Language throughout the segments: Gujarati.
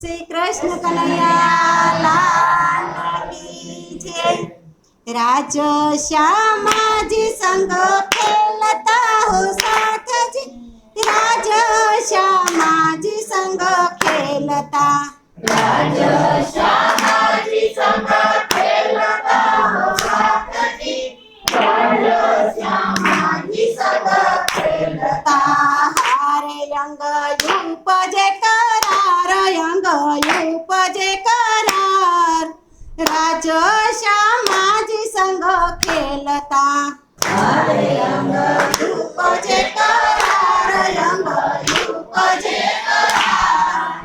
શ્રી કૃષ્ણ કનૈયા લાલ કી જય। રાજ શ્યામાજી સંગ ખેલતા હો સાથજી, રાજ શ્યામાજી સંગ ખેલતા, રાજ શ્યામાજી સંગ ખેલતા હો સાથજી, રાજ શ્યામાજી સંગ ખેલતા। હારે અંગ ઉપજે કરાર, અંગ ઉપજે કરાર, રાજ શ્યામાજી સંગ ખેલતા, હારે અંગ ઉપજે કરાર, અંગ ઉપજે કરાર,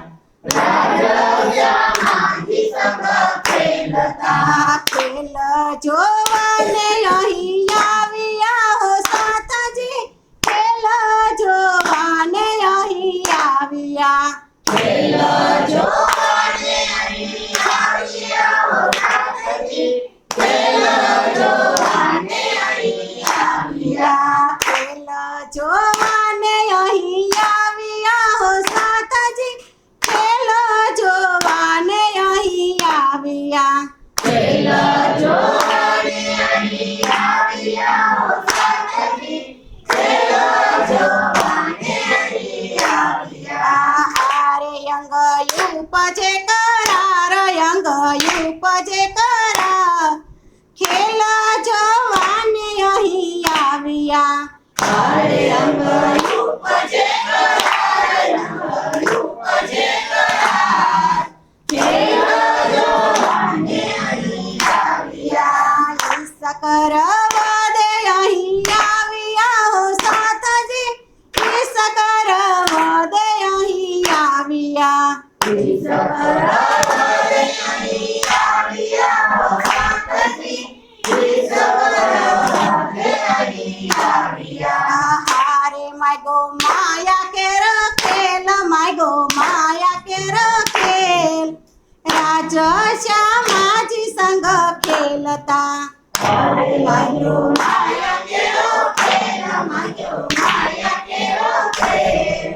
રાજ શ્યામાજી સંગ ખેલતા। ખેલ જોવાને અહીં આવ્યા હો સાથજી, ખેલ જોવાને અહીં આવ્યા, ખેલ જોવાને અહીં આવ્યા હો સાથજી, ખેલ જોવાને અહીં આવ્યા। ખેલ જોવાને અહીં આવ્યા હો સાથજી, ખેલ જોવાને અહીં આવ્યા, ખેલ જોવાને અહીં આવ્યા હો સાથજી, ખેલ જોવાને અહીં આવ્યા। હારે અંગ ઉપજે કરાર, અંગ ઉપજે કરાર, ખેલ જોવાને અહીં આવ્યા, હારે અંગ ઉપજે કરાર, અંગ ઉપજે કરાર, ખેલ જોવાને અહીં આવ્યા। સકર વદે અહીં આવ્યા હો સાથજી, સકર વદે અહીં આવ્યા, વિશ્વકરાવદે અહીં આવ્યા હો સાથજી, વિશ્વકરાવદે અહીં આવ્યા। હારે માગો માયા કે રખેલ, માગો માયા કે રખેલ, રાજ શ્યામાજી સંગ ખેલતા, હારે માગ્યો માયા કેરો ખેલ, માગ્યો માયા કેરો ખેલ,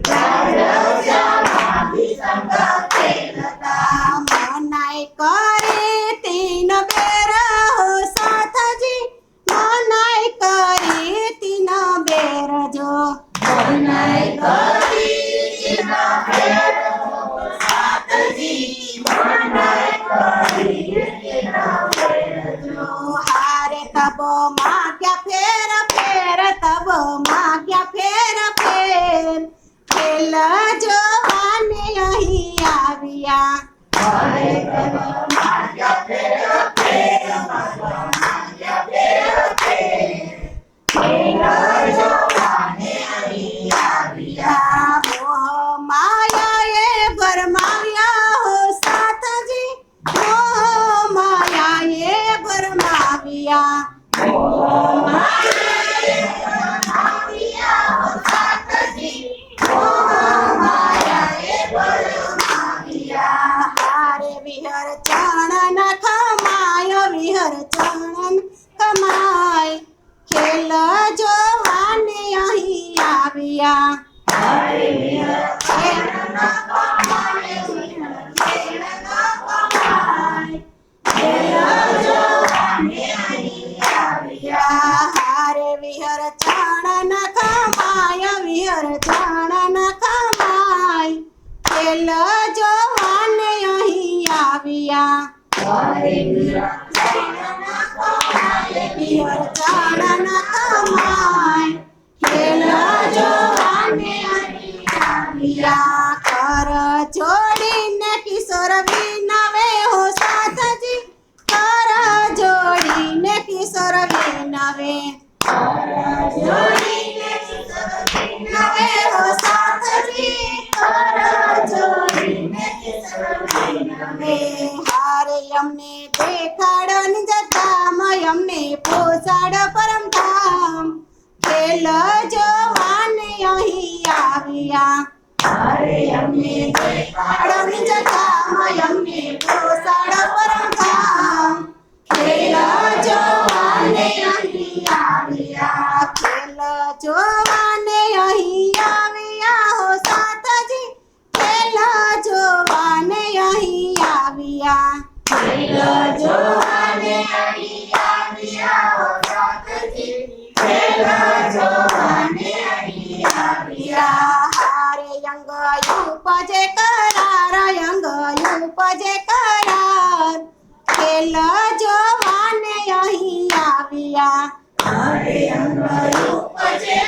રાજ શ્યામાજી સંગ ખેલતા। મનાઈ કરે તીન બેર હો સાથજી, મનાઈ કરે તીન બેર જો, મનાઈ કરી તેના ભેર હો સાથજી, મનાઈ કરી તેના ભેર જો। હારે તબ માગ્યા ફેર ફેર, તબ માગ્યા ફેર ફેર, ખેલ જોવાને અહીં આવ્યા, હારે તબ માગ્યા ફેર ફેર, માગ્યા ફેર ફેર, ખેલ જોવાને અહીં આવ્યા। મોહ માયાએ ભરમાવ્યા હો સાથજી, મોહ માયાએ ભરમાવ્યા, મોહ માયાએ ભરમાવ્યા હો સાથજી, મોહ માયાએ ભરમાવ્યા। હારે વિહર ચણન ખમાય, વિહર ચણન ખમાય, ખેલ જોવાને અહીં આવ્યા, હારે વિહર ચરણ કમાય, વિહર ચરણ કમાય, ખેલ જોવાને અહીં આવ્યા। હારે વિહર ચણન ખમાય, વિહર ચણન ખમાય, ખેલ જોવાને અહીં આવ્યા, હારે વિહર ચરણ કમાય, વિહર ચણન ખમાય, ખેલ જોવાને અહીં આવ્યા। કર જોડીને કિશોર વિનવે હો સાથજી, કર જોડીને કિશોર વિનવે, જોડીને કિશોર વિનવે હો સાથજી, કર જોડીને કિશોર વિનવે। હારે અમને દેખાડો નિજ ધામ, અમને પોસાડ પરમ ધામ, ખેલ જોવાને અહીં આવ્યા, હારે અમને દેખાડો નિજ ધામ, અમને પોસાડ પરમ ધામ, ખેલ જોવાને અહીં આવ્યા, ખેલ જોવાને અહીં આવ્યા હો સાથજી, ખેલ જોવા ખેલ જોવાને અહીં આવ્યા. હારે અંગ ઉપજે કરાર અંગ ઉપજે કરાર ખેલ જોવાને અહીં આવ્યા. હરે અંગ ઉપજે